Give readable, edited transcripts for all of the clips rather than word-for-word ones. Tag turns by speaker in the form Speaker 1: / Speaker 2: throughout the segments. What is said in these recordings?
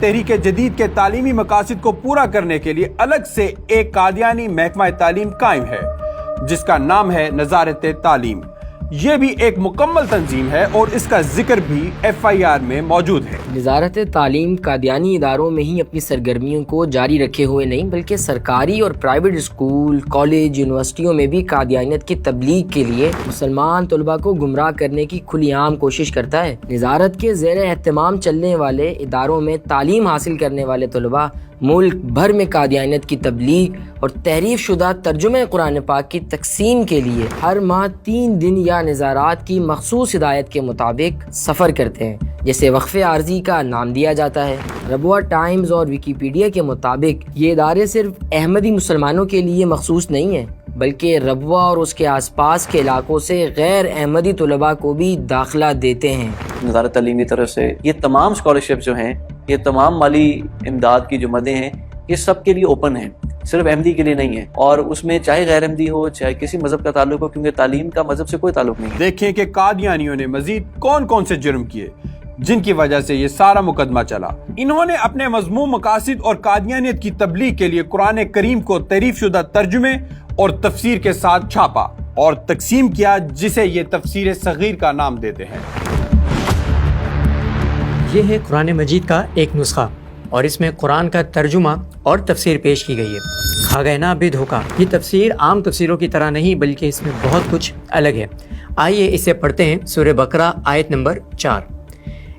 Speaker 1: تحریک جدید کے تعلیمی مقاصد کو پورا کرنے کے لیے الگ سے ایک قادیانی محکمہ تعلیم قائم ہے جس کا نام ہے نظارت تعلیم۔ یہ بھی ایک مکمل تنظیم ہے اور اس کا ذکر بھی FIR میں موجود ہے۔
Speaker 2: وزارت تعلیم قادیانی اداروں میں ہی اپنی سرگرمیوں کو جاری رکھے ہوئے نہیں بلکہ سرکاری اور پرائیویٹ اسکول، کالج، یونیورسٹیوں میں بھی قادیانیت کی تبلیغ کے لیے مسلمان طلباء کو گمراہ کرنے کی کھلی عام کوشش کرتا ہے۔ وزارت کے زیر اہتمام چلنے والے اداروں میں تعلیم حاصل کرنے والے طلباء ملک بھر میں قادیانیت کی تبلیغ اور تحریف شدہ ترجمہ قرآن پاک کی تقسیم کے لیے ہر ماہ 3 دن یا نظارات کی مخصوص ہدایت کے مطابق سفر کرتے ہیں جسے وقفے عارضی کا نام دیا جاتا ہے۔ ربوہ ٹائمز اور ویکیپیڈیا کے مطابق یہ ادارے صرف احمدی مسلمانوں کے لیے مخصوص نہیں ہیں بلکہ ربوہ اور اس کے آس پاس کے علاقوں سے غیر احمدی طلباء کو بھی داخلہ دیتے ہیں۔
Speaker 3: وزارت تعلیم کی طرف سے یہ تمام اسکالرشپ جو ہیں، یہ تمام مالی امداد کی جو مدیں ہیں، یہ سب کے لیے اوپن ہیں، صرف احمدی کے لیے نہیں ہے، اور اس میں چاہے غیر احمدی ہو چاہے کسی مذہب کا تعلق ہو، کیونکہ تعلیم کا مذہب سے کوئی تعلق نہیں ہے۔
Speaker 1: دیکھیں کہ قادیانیوں نے مزید کون کون سے جرم کیے جن کی وجہ سے یہ سارا مقدمہ چلا۔ انہوں نے اپنے مذموم مقاصد اور قادیانیت کی تبلیغ کے لیے قرآن کریم کو تحریف شدہ ترجمے اور تفسیر کے ساتھ چھاپا اور تقسیم کیا، جسے یہ تفسیر صغیر کا نام دیتے ہیں۔
Speaker 4: یہ ہے قرآن مجید کا ایک نسخہ اور اس میں قرآن کا ترجمہ اور تفسیر پیش کی گئی ہے۔ کھا گئے نا بے دھوکا، یہ تفسیر عام تفسیروں کی طرح نہیں بلکہ اس میں بہت کچھ الگ ہے۔ آئیے اسے پڑھتے ہیں۔ سورہ بقرہ آیت نمبر 4۔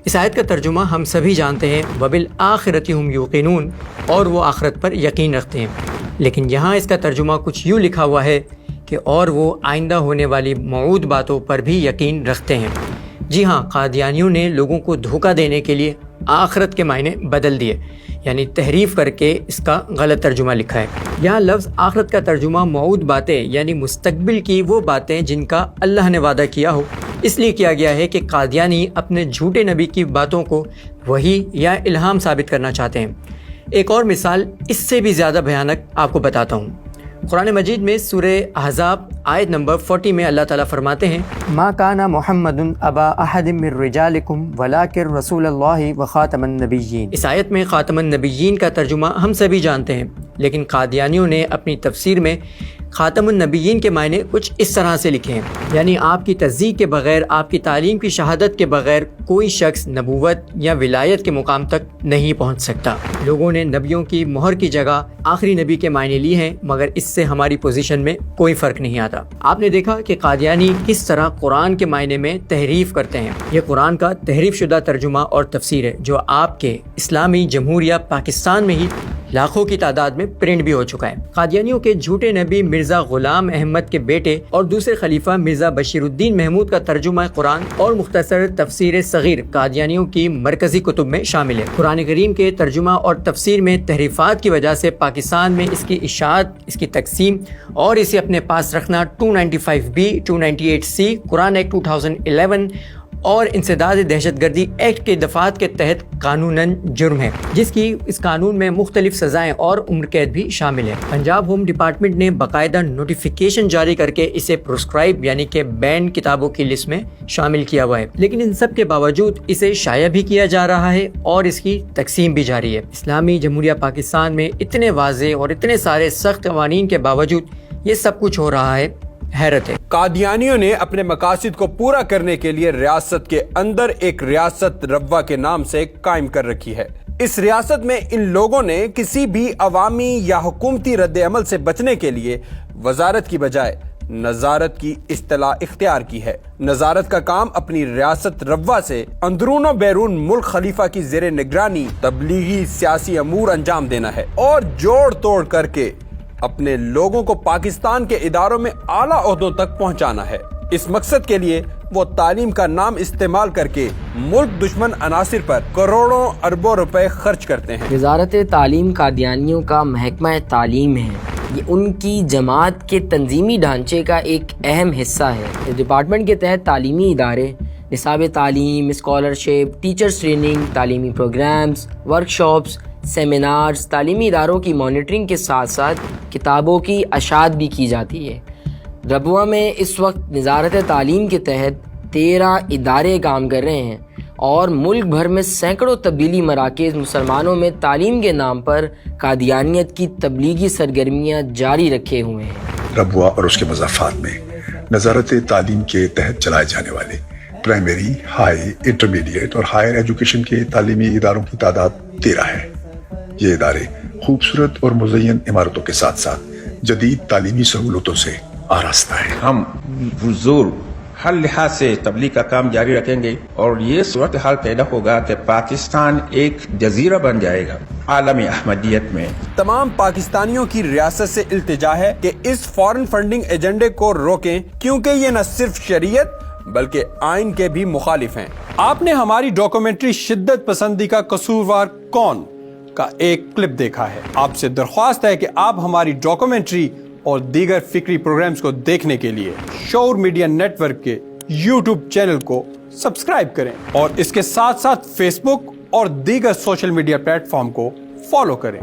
Speaker 4: اس آیت کا ترجمہ ہم سبھی جانتے ہیں، وَبِالْآخِرَةِ هُمْ يُوقِنُونَ، اور وہ آخرت پر یقین رکھتے ہیں، لیکن یہاں اس کا ترجمہ کچھ یوں لکھا ہوا ہے کہ اور وہ آئندہ ہونے والی موعود باتوں پر بھی یقین رکھتے ہیں۔ جی ہاں، قادیانیوں نے لوگوں کو دھوکہ دینے کے لیے آخرت کے معنی بدل دیے، یعنی تحریف کر کے اس کا غلط ترجمہ لکھا ہے۔ یہاں لفظ آخرت کا ترجمہ موعود باتیں یعنی مستقبل کی وہ باتیں جن کا اللہ نے وعدہ کیا ہو اس لیے کیا گیا ہے کہ قادیانی اپنے جھوٹے نبی کی باتوں کو وحی یا الہام ثابت کرنا چاہتے ہیں۔ ایک اور مثال اس سے بھی زیادہ بھیانک آپ کو بتاتا ہوں۔ قرآن مجید میں سورہ احزاب آیت نمبر 40 میں اللہ تعالیٰ فرماتے ہیں، ما کان محمد ابا احد من رجالکم ولکن رسول اللہ وخاتم النبیین۔ اس آیت میں خاتم النبیین کا ترجمہ ہم سبھی جانتے ہیں، لیکن قادیانیوں نے اپنی تفسیر میں خاتم النبیین کے معنی کچھ اس طرح سے لکھے ہیں، یعنی آپ کی تصدیق کے بغیر، آپ کی تعلیم کی شہادت کے بغیر کوئی شخص نبوت یا ولایت کے مقام تک نہیں پہنچ سکتا۔ لوگوں نے نبیوں کی مہر کی جگہ آخری نبی کے معنی لیے ہیں، مگر اس سے ہماری پوزیشن میں کوئی فرق نہیں آتا۔ آپ نے دیکھا کہ قادیانی کس طرح قرآن کے معنی میں تحریف کرتے ہیں۔ یہ قرآن کا تحریف شدہ ترجمہ اور تفسیر ہے جو آپ کے اسلامی جمہوریہ پاکستان میں ہی لاکھوں کی تعداد میں پرنٹ بھی ہو چکا ہے۔ قادیانیوں کے جھوٹے نبی مرزا غلام احمد کے بیٹے اور دوسرے خلیفہ مرزا بشیر الدین محمود کا ترجمہ قرآن اور مختصر تفسیر صغیر قادیانیوں کی مرکزی کتب میں شامل ہے۔ قرآن کریم کے ترجمہ اور تفسیر میں تحریفات کی وجہ سے پاکستان میں اس کی اشاعت، اس کی تقسیم اور اسے اپنے پاس رکھنا 295B 298C قرآن ایکٹ 2011 اور انسداد دہشت گردی ایکٹ کے دفعات کے تحت قانوناً جرم ہے، جس کی اس قانون میں مختلف سزائیں اور عمر قید بھی شامل ہے۔ پنجاب ہوم ڈپارٹمنٹ نے باقاعدہ نوٹیفیکیشن جاری کر کے اسے پروسکرائب یعنی کہ بین کتابوں کی لسٹ میں شامل کیا ہوا ہے، لیکن ان سب کے باوجود اسے شائع بھی کیا جا رہا ہے اور اس کی تقسیم بھی جاری ہے۔ اسلامی جمہوریہ پاکستان میں اتنے واضح اور اتنے سارے سخت قوانین کے باوجود یہ سب کچھ ہو رہا ہے، حیرت ہے۔
Speaker 1: قادیانیوں نے اپنے مقاصد کو پورا کرنے کے لیے ریاست کے اندر ایک ریاست ربوہ کے نام سے قائم کر رکھی ہے۔ اس ریاست میں ان لوگوں نے کسی بھی عوامی یا حکومتی رد عمل سے بچنے کے لیے وزارت کی بجائے نظارت کی اصطلاح اختیار کی ہے۔ نظارت کا کام اپنی ریاست ربوہ سے اندرون و بیرون ملک خلیفہ کی زیر نگرانی تبلیغی سیاسی امور انجام دینا ہے اور جوڑ توڑ کر کے اپنے لوگوں کو پاکستان کے اداروں میں اعلیٰ عہدوں تک پہنچانا ہے۔ اس مقصد کے لیے وہ تعلیم کا نام استعمال کر کے ملک دشمن عناصر پر کروڑوں اربوں روپے خرچ کرتے ہیں۔
Speaker 2: وزارت تعلیم قادیانیوں کا محکمہ تعلیم ہے۔ یہ ان کی جماعت کے تنظیمی ڈھانچے کا ایک اہم حصہ ہے۔ اس ڈپارٹمنٹ کے تحت تعلیمی ادارے، نصاب تعلیم، اسکالرشپ، ٹیچرز ٹریننگ، تعلیمی پروگرامز، ورکشاپس، سیمینارز، تعلیمی اداروں کی مانیٹرنگ کے ساتھ ساتھ کتابوں کی اشاعت بھی کی جاتی ہے۔ ربوہ میں اس وقت وزارت تعلیم کے تحت 13 ادارے کام کر رہے ہیں اور ملک بھر میں سینکڑوں تبدیلی مراکز مسلمانوں میں تعلیم کے نام پر قادیانیت کی تبلیغی سرگرمیاں جاری رکھے ہوئے ہیں۔
Speaker 5: ربوہ اور اس کے مضافات میں نظارت تعلیم کے تحت چلائے جانے والے پرائمری، ہائی، انٹرمیڈیٹ اور ہائر ایجوکیشن کے تعلیمی اداروں کی تعداد 13 ہے۔ یہ ادارے خوبصورت اور مزین عمارتوں کے ساتھ ساتھ جدید تعلیمی سہولتوں سے آراستہ ہیں۔
Speaker 6: ہم بزرگ ہر لحاظ سے تبلیغ کا کام جاری رکھیں گے اور یہ صورتحال پیدا ہوگا کہ پاکستان ایک جزیرہ بن جائے گا عالمی احمدیت میں۔
Speaker 1: تمام پاکستانیوں کی ریاست سے التجا ہے کہ اس فارن فنڈنگ ایجنڈے کو روکیں، کیونکہ یہ نہ صرف شریعت بلکہ آئین کے بھی مخالف ہیں۔ آپ نے ہماری ڈاکومنٹری شدت پسندی کا قصوروار کون کا ایک کلپ دیکھا ہے۔ آپ سے درخواست ہے کہ آپ ہماری ڈاکومنٹری اور دیگر فکری پروگرامز کو دیکھنے کے لیے شعور میڈیا نیٹ ورک کے یوٹیوب چینل کو سبسکرائب کریں اور اس کے ساتھ ساتھ فیس بک اور دیگر سوشل میڈیا پلیٹ فارم کو فالو کریں۔